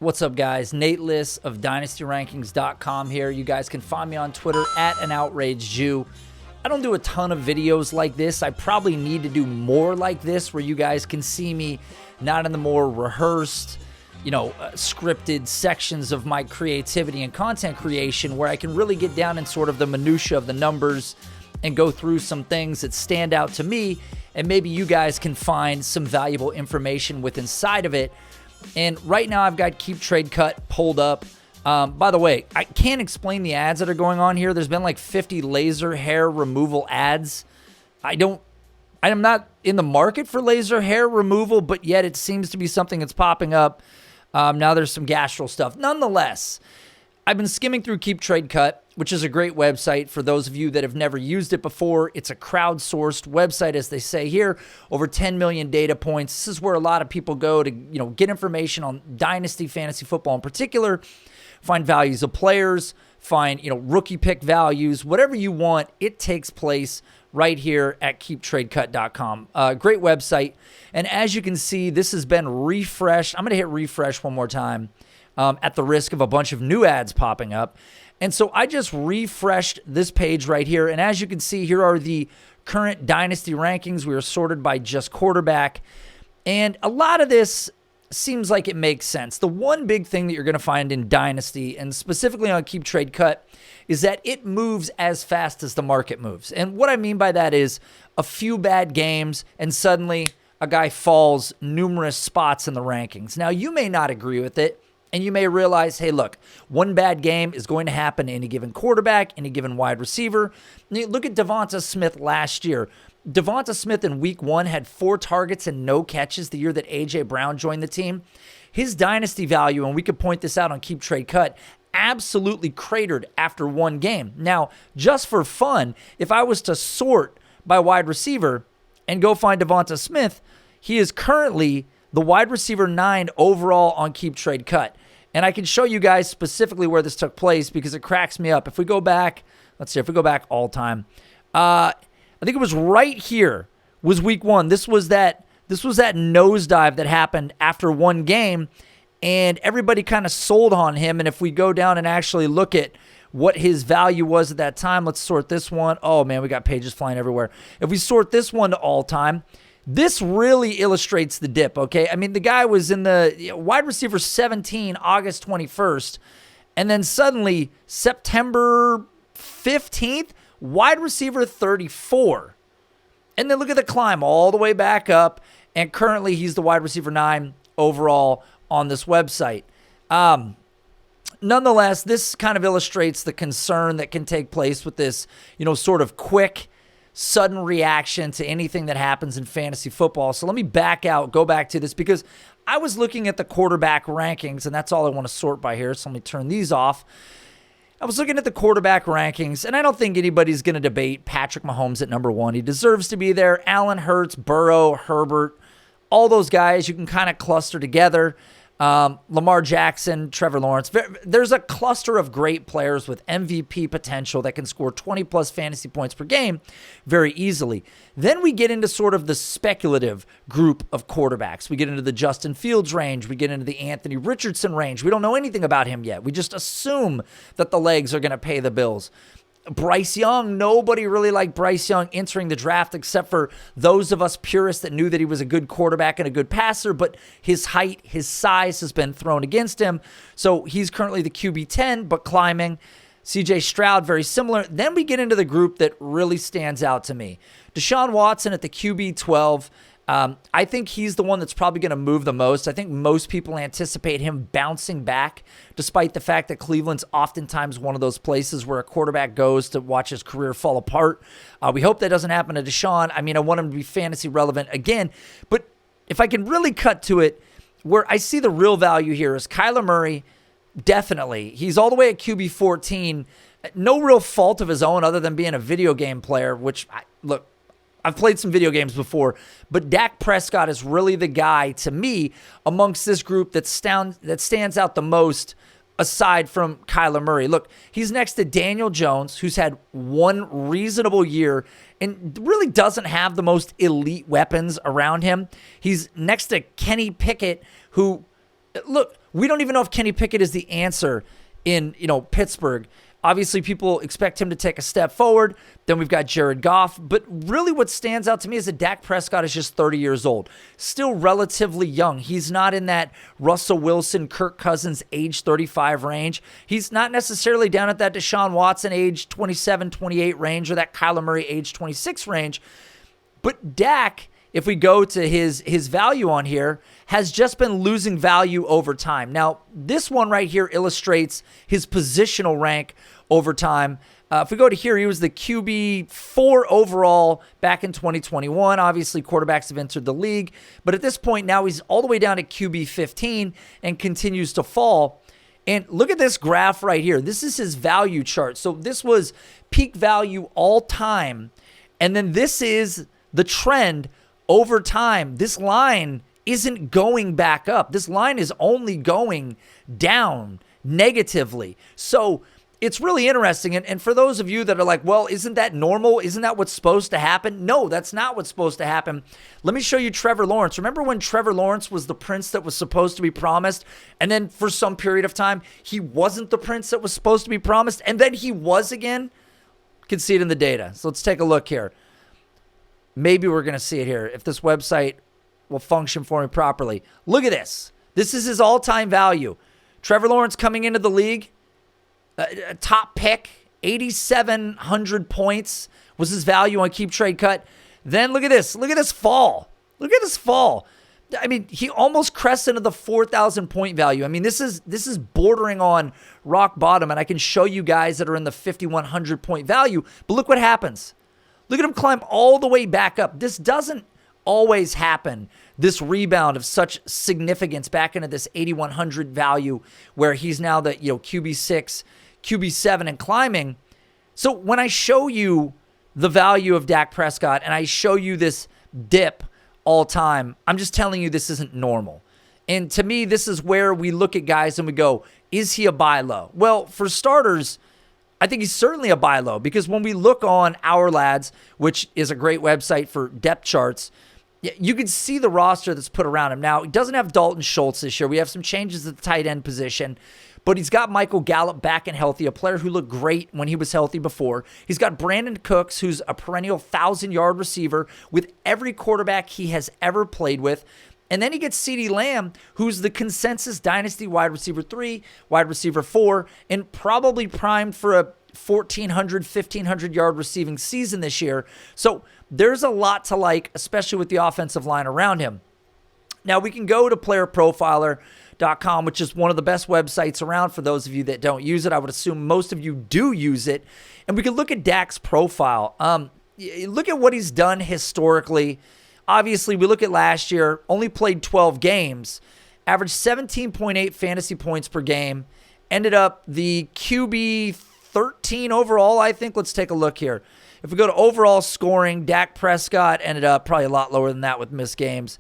What's up, guys? Nate Liss of DynastyRankings.com here. You guys can find me on Twitter at @AnOutrageedJew. I don't do a ton of videos like this. I probably need to do more like this where you guys can see me not in the more rehearsed, scripted sections of my creativity and content creation, where I can really get down in sort of the minutia of the numbers and go through some things that stand out to me, and maybe you guys can find some valuable information with inside of it. And right now I've got Keep Trade Cut pulled up. By the way, I can't explain the ads that are going on here. There's been like 50 laser hair removal ads. I'm not in the market for laser hair removal, but yet it seems to be something that's popping up. Now there's some gastro stuff. Nonetheless, I've been skimming through Keep Trade Cut, which is a great website for those of you that have never used it before. It's a crowdsourced website, as they say here, over 10 million data points. This is where a lot of people go to, get information on dynasty fantasy football in particular, find values of players, find, rookie pick values, whatever you want. It takes place right here at keeptradecut.com. Great website. And as you can see, this has been refreshed. I'm going to hit refresh one more time at the risk of a bunch of new ads popping up. And so I just refreshed this page right here. And as you can see, here are the current dynasty rankings. We are sorted by just quarterback. And a lot of this seems like it makes sense. The one big thing that you're going to find in dynasty, and specifically on Keep Trade Cut, is that it moves as fast as the market moves. And what I mean by that is a few bad games and suddenly a guy falls numerous spots in the rankings. Now, you may not agree with it, and you may realize, hey, look, one bad game is going to happen to any given quarterback, any given wide receiver. Look at Devonta Smith last year. Devonta Smith in week 1 had 4 targets and no catches the year that A.J. Brown joined the team. His dynasty value, and we could point this out on Keep Trade Cut, absolutely cratered after one game. Now, just for fun, if I was to sort by wide receiver and go find Devonta Smith, he is currently the wide receiver 9 overall on Keep Trade Cut. And I can show you guys specifically where this took place because it cracks me up. If we go back, let's see, if we go back all time, I think it was right here was week 1. This was that nosedive that happened after one game, and everybody kind of sold on him. And if we go down and actually look at what his value was at that time, let's sort this one. Oh, man, we got pages flying everywhere. If we sort this one to all time, this really illustrates the dip, okay? I mean, the guy was in the wide receiver 17, August 21st, and then suddenly September 15th, wide receiver 34. And then look at the climb all the way back up, and currently he's the wide receiver 9 overall on this website. Nonetheless, this kind of illustrates the concern that can take place with this, sort of quick, sudden reaction to anything that happens in fantasy football. So let me go back to this, because I was looking at the quarterback rankings, and that's all I want to sort by here. So let me turn these off. I was looking at the quarterback rankings, and I don't think anybody's going to debate Patrick Mahomes at number 1. He deserves to be there. Allen Hurts, Burrow, Herbert, all those guys you can kind of cluster together. Lamar Jackson, Trevor Lawrence. There's a cluster of great players with MVP potential that can score 20-plus fantasy points per game very easily. Then we get into sort of the speculative group of quarterbacks. We get into the Justin Fields range. We get into the Anthony Richardson range. We don't know anything about him yet. We just assume that the legs are going to pay the bills. Bryce Young, nobody really liked Bryce Young entering the draft except for those of us purists that knew that he was a good quarterback and a good passer, but his height, his size has been thrown against him. So he's currently the QB 10, but climbing. C.J. Stroud, very similar. Then we get into the group that really stands out to me. Deshaun Watson at the QB 12. I think he's the one that's probably going to move the most. I think most people anticipate him bouncing back, despite the fact that Cleveland's oftentimes one of those places where a quarterback goes to watch his career fall apart. We hope that doesn't happen to Deshaun. I mean, I want him to be fantasy relevant again. But if I can really cut to it, where I see the real value here is Kyler Murray, definitely. He's all the way at QB 14. No real fault of his own other than being a video game player, which, look, I've played some video games before, but Dak Prescott is really the guy, to me, amongst this group that stands out the most aside from Kyler Murray. Look, he's next to Daniel Jones, who's had one reasonable year and really doesn't have the most elite weapons around him. He's next to Kenny Pickett, who Look, we don't even know if Kenny Pickett is the answer in, Pittsburgh. Obviously, people expect him to take a step forward. Then we've got Jared Goff. But really what stands out to me is that Dak Prescott is just 30 years old. Still relatively young. He's not in that Russell Wilson, Kirk Cousins, age 35 range. He's not necessarily down at that Deshaun Watson, age 27, 28 range, or that Kyler Murray, age 26 range. But Dak, if we go to his value on here, has just been losing value over time. Now, this one right here illustrates his positional rank over time. If we go to here, he was the QB 4 overall back in 2021. Obviously, quarterbacks have entered the league. But at this point now, he's all the way down to QB 15 and continues to fall. And look at this graph right here. This is his value chart. So this was peak value all time. And then this is the trend over time. This line isn't going back up. This line is only going down negatively. So it's really interesting. And for those of you that are like, well, isn't that normal? Isn't that what's supposed to happen? No, that's not what's supposed to happen. Let me show you Trevor Lawrence. Remember when Trevor Lawrence was the prince that was supposed to be promised? And then for some period of time, he wasn't the prince that was supposed to be promised. And then he was again. You can see it in the data. So let's take a look here. Maybe we're going to see it here if this website will function for me properly. Look at this. This is his all-time value. Trevor Lawrence coming into the league, a top pick, 8,700 points was his value on Keep Trade Cut. Then look at this. Look at this fall. Look at this fall. I mean, he almost crested into the 4,000 point value. I mean, this is bordering on rock bottom, and I can show you guys that are in the 5,100 point value. But look what happens. Look at him climb all the way back up. This doesn't always happen, this rebound of such significance back into this 8,100 value where he's now the QB6, QB7 and climbing. So when I show you the value of Dak Prescott and I show you this dip all time, I'm just telling you this isn't normal. And to me, this is where we look at guys and we go, is he a buy low? Well, for starters, I think he's certainly a buy low because when we look on Our Lads, which is a great website for depth charts, you can see the roster that's put around him. Now, he doesn't have Dalton Schultz this year. We have some changes at the tight end position, but he's got Michael Gallup back and healthy, a player who looked great when he was healthy before. He's got Brandon Cooks, who's a perennial 1,000-yard receiver with every quarterback he has ever played with. And then he gets CeeDee Lamb, who's the consensus dynasty wide receiver 3, wide receiver 4, and probably primed for a 1,400, 1,500-yard receiving season this year. So there's a lot to like, especially with the offensive line around him. Now, we can go to playerprofiler.com, which is one of the best websites around for those of you that don't use it. I would assume most of you do use it. And we can look at Dak's profile. Look at what he's done historically. Obviously, we look at last year, only played 12 games, averaged 17.8 fantasy points per game, ended up the QB 13 overall, I think. Let's take a look here. If we go to overall scoring, Dak Prescott ended up probably a lot lower than that with missed games.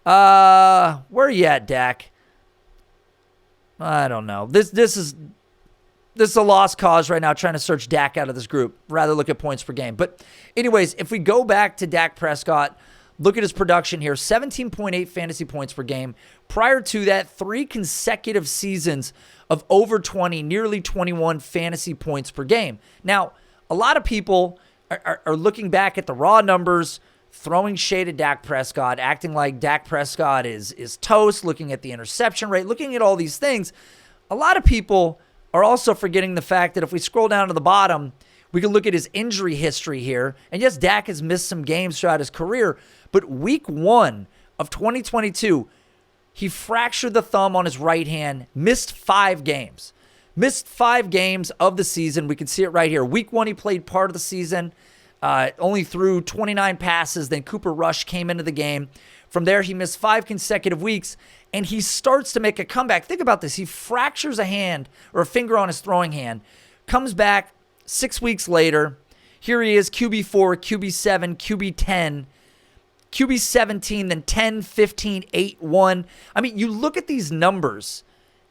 Where are you at, Dak? I don't know. This is a lost cause right now, trying to search Dak out of this group. Rather look at points per game. But anyways, if we go back to Dak Prescott, look at his production here, 17.8 fantasy points per game. Prior to that, 3 consecutive seasons of over 20, nearly 21 fantasy points per game. Now, a lot of people are looking back at the raw numbers, throwing shade at Dak Prescott, acting like Dak Prescott is toast, looking at the interception rate, looking at all these things. A lot of people are also forgetting the fact that if we scroll down to the bottom, we can look at his injury history here. And yes, Dak has missed some games throughout his career, but week 1 of 2022, he fractured the thumb on his right hand, missed 5 games. Missed 5 games of the season. We can see it right here. Week 1, he played part of the season, only threw 29 passes. Then Cooper Rush came into the game. From there, he missed 5 consecutive weeks, and he starts to make a comeback. Think about this. He fractures a hand or a finger on his throwing hand, comes back 6 weeks later. Here he is, QB4, QB7, QB10, QB17, then 10, 15, 8, 1. I mean, you look at these numbers,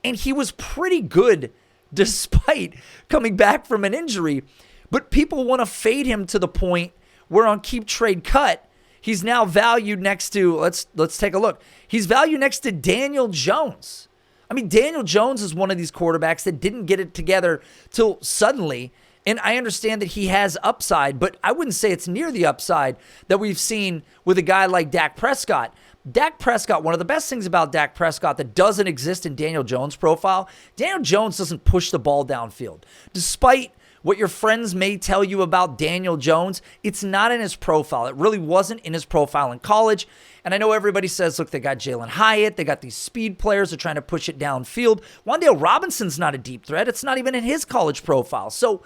and he was pretty good despite coming back from an injury. But people want to fade him to the point where on Keep Trade Cut, he's now valued next to, let's take a look. He's valued next to Daniel Jones. I mean, Daniel Jones is one of these quarterbacks that didn't get it together till suddenly. And I understand that he has upside, but I wouldn't say it's near the upside that we've seen with a guy like Dak Prescott. Dak Prescott, one of the best things about Dak Prescott that doesn't exist in Daniel Jones' profile, Daniel Jones doesn't push the ball downfield. Despite what your friends may tell you about Daniel Jones, it's not in his profile. It really wasn't in his profile in college. And I know everybody says, look, they got Jalen Hyatt. They got these speed players. They're trying to push it downfield. Wan'Dale Robinson's not a deep threat. It's not even in his college profile. So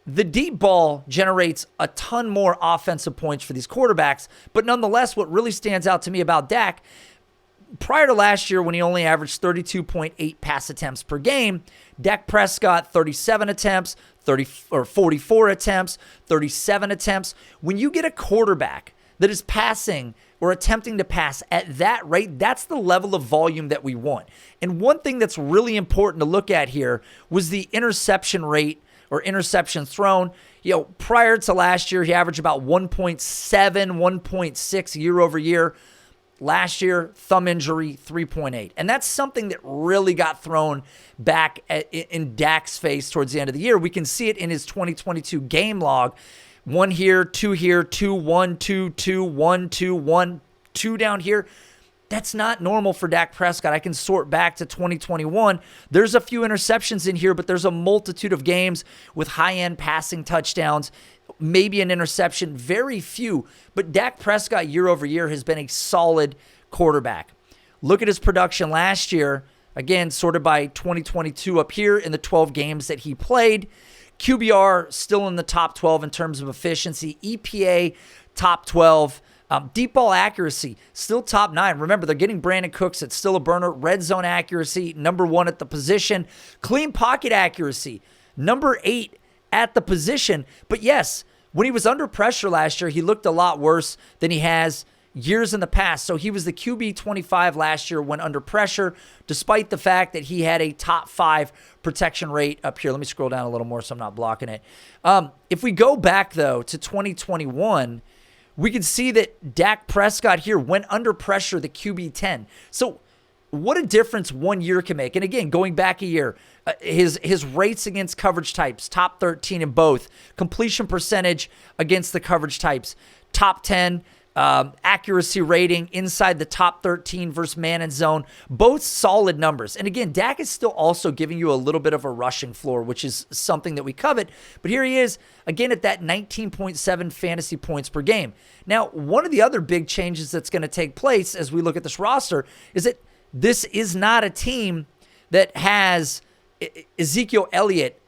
the deep ball generates a ton more offensive points for these quarterbacks. But nonetheless, what really stands out to me about Dak, prior to last year when he only averaged 32.8 pass attempts per game, Dak Prescott, 37 attempts, 44 attempts, 37 attempts. When you get a quarterback that is passing or attempting to pass at that rate, that's the level of volume that we want. And one thing that's really important to look at here was the interception rate or interceptions thrown. Prior to last year, he averaged about 1.7, 1.6 year over year. Last year, thumb injury, 3.8. And that's something that really got thrown back in Dak's face towards the end of the year. We can see it in his 2022 game log. 1 here, 2 here, 2, 1, 2, 2, 1, 2, 1, 2 down here. That's not normal for Dak Prescott. I can sort back to 2021. There's a few interceptions in here, but there's a multitude of games with high-end passing touchdowns. Maybe an interception, very few. But Dak Prescott year over year has been a solid quarterback. Look at his production last year, again, sorted by 2022 up here in the 12 games that he played. QBR still in the top 12 in terms of efficiency. EPA, top 12. Deep ball accuracy, still top 9. Remember, they're getting Brandon Cooks. It's still a burner. Red zone accuracy, number 1 at the position. Clean pocket accuracy, number 8 at the position. But yes, when he was under pressure last year, he looked a lot worse than he has years in the past. So he was the QB 25 last year when under pressure, despite the fact that he had a top 5 protection rate up here. Let me scroll down a little more so I'm not blocking it. If we go back, though, to 2021, we can see that Dak Prescott here went under pressure, the QB 10. So what a difference 1 year can make. And again, going back a year, his rates against coverage types, top 13 in both. Completion percentage against the coverage types, top 10. Accuracy rating inside the top 13 versus man and zone, both solid numbers. And again, Dak is still also giving you a little bit of a rushing floor, which is something that we covet. But here he is, again, at that 19.7 fantasy points per game. Now, one of the other big changes that's going to take place as we look at this roster is that this is not a team that has Ezekiel Elliott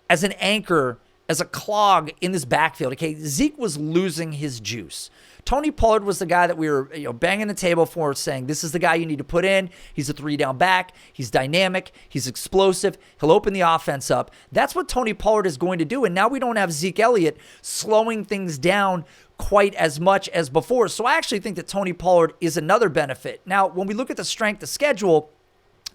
as an anchor, as a clog in this backfield. Okay, Zeke was losing his juice. Tony Pollard was the guy that we were banging the table for, saying this is the guy you need to put in. He's a 3-down back. He's dynamic. He's explosive. He'll open the offense up. That's what Tony Pollard is going to do. And now we don't have Zeke Elliott slowing things down quite as much as before. So I actually think that Tony Pollard is another benefit. Now, when we look at the strength of schedule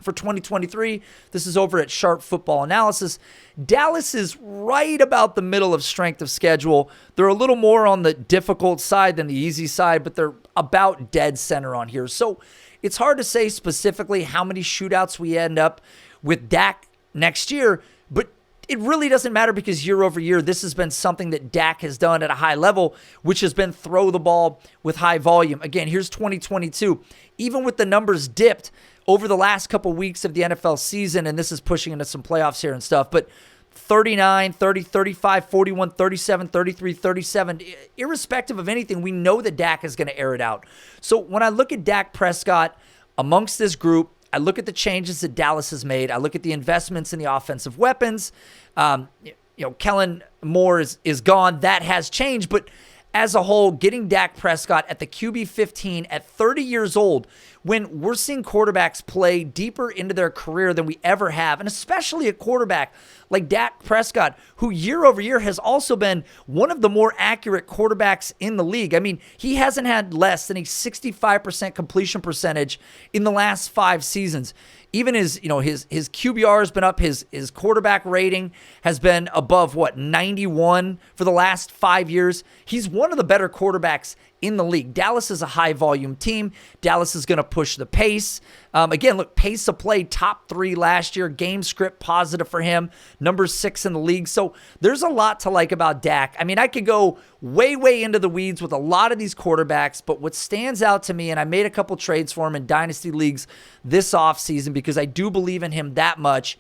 for 2023, this is over at Sharp Football Analysis. Dallas is right about the middle of strength of schedule. They're a little more on the difficult side than the easy side, but they're about dead center on here. So it's hard to say specifically how many shootouts we end up with Dak next year, but it really doesn't matter because year over year, this has been something that Dak has done at a high level, which has been throw the ball with high volume. Again, here's 2022. Even with the numbers dipped over the last couple weeks of the NFL season, and this is pushing into some playoffs here and stuff, but 39, 30, 35, 41, 37, 33, 37, irrespective of anything, we know that Dak is going to air it out. So when I look at Dak Prescott amongst this group, I look at the changes that Dallas has made. I look at the investments in the offensive weapons. Kellen Moore is gone. That has changed, but as a whole, getting Dak Prescott at the QB 15 at 30 years old, when we're seeing quarterbacks play deeper into their career than we ever have, and especially a quarterback like Dak Prescott, who year over year has also been one of the more accurate quarterbacks in the league. I mean, he hasn't had less than a 65% completion percentage in the last 5 seasons. Even his QBR has been up. His quarterback rating has been above 91 for the last 5 years. He's one of the better quarterbacks in the league. Dallas is a high-volume team. Dallas is going to push the pace. Again, look, pace of play, top 3 last year. Game script, positive for him. Number 6 in the league. So there's a lot to like about Dak. I mean, I could go way, way into the weeds with a lot of these quarterbacks, but what stands out to me, and I made a couple trades for him in Dynasty Leagues this offseason because I do believe in him that much.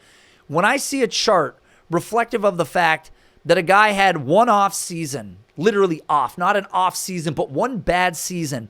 When I see a chart reflective of the fact that a guy had one off season, literally off, not an off season, but one bad season,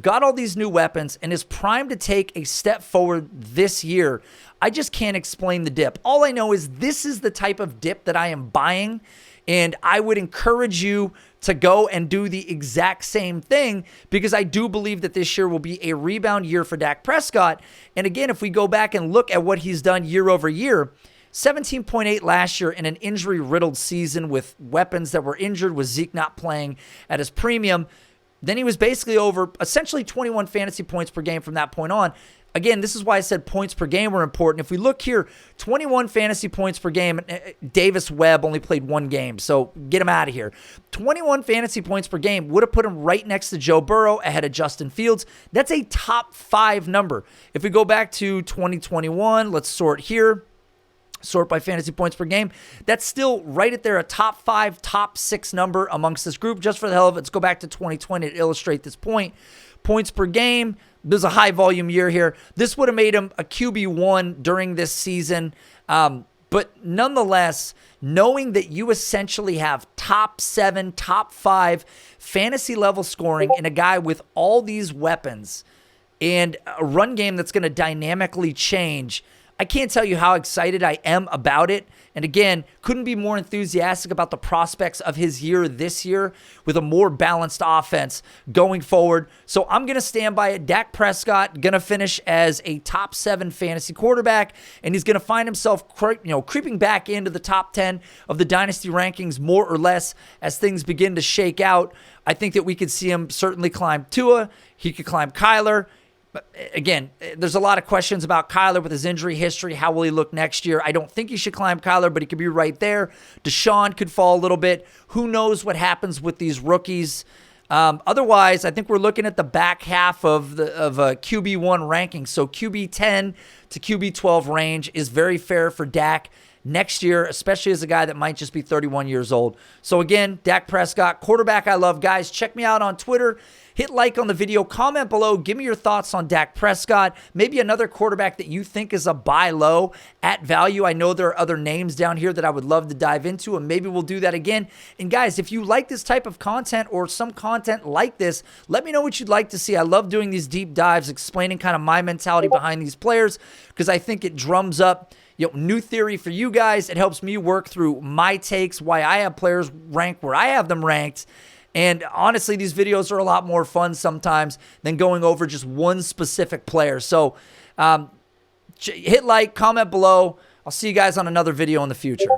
got all these new weapons, and is primed to take a step forward this year, I just can't explain the dip. All I know is this is the type of dip that I am buying, and I would encourage you to go and do the exact same thing because I do believe that this year will be a rebound year for Dak Prescott. And again, if we go back and look at what he's done year over year, 17.8 last year in an injury-riddled season with weapons that were injured, with Zeke not playing at his premium. Then he was basically over essentially 21 fantasy points per game from that point on. Again, this is why I said points per game were important. If we look here, 21 fantasy points per game. Davis Webb only played 1 game, so get him out of here. 21 fantasy points per game would have put him right next to Joe Burrow, ahead of Justin Fields. That's a top 5 number. If we go back to 2021, let's sort here. Sort by fantasy points per game. That's still right at there, a top 5, top 6 number amongst this group. Just for the hell of it, let's go back to 2020 to illustrate this point. Points per game, there's a high volume year here. This would have made him a QB1 during this season. But nonetheless, knowing that you essentially have top 7, top 5 fantasy level scoring in a guy with all these weapons and a run game that's going to dynamically change, I can't tell you how excited I am about it. And again, couldn't be more enthusiastic about the prospects of his year this year with a more balanced offense going forward. So I'm going to stand by it. Dak Prescott going to finish as a top 7 fantasy quarterback, and he's going to find himself creeping back into the top 10 of the Dynasty rankings more or less as things begin to shake out. I think that we could see him certainly climb Tua. He could climb Kyler. But again, there's a lot of questions about Kyler with his injury history. How will he look next year? I don't think he should climb Kyler, but he could be right there. Deshaun could fall a little bit. Who knows what happens with these rookies? Otherwise, I think we're looking at the back half of a QB1 ranking. So QB 10 to QB 12 range is very fair for Dak next year, especially as a guy that might just be 31 years old. So again, Dak Prescott, quarterback I love. Guys, check me out on Twitter. Hit like on the video, comment below, give me your thoughts on Dak Prescott, maybe another quarterback that you think is a buy low at value. I know there are other names down here that I would love to dive into, and maybe we'll do that again. And guys, if you like this type of content or some content like this, let me know what you'd like to see. I love doing these deep dives, explaining kind of my mentality behind these players, because I think it drums up new theory for you guys. It helps me work through my takes, why I have players ranked where I have them ranked. And honestly, these videos are a lot more fun sometimes than going over just one specific player. So hit like, comment below. I'll see you guys on another video in the future.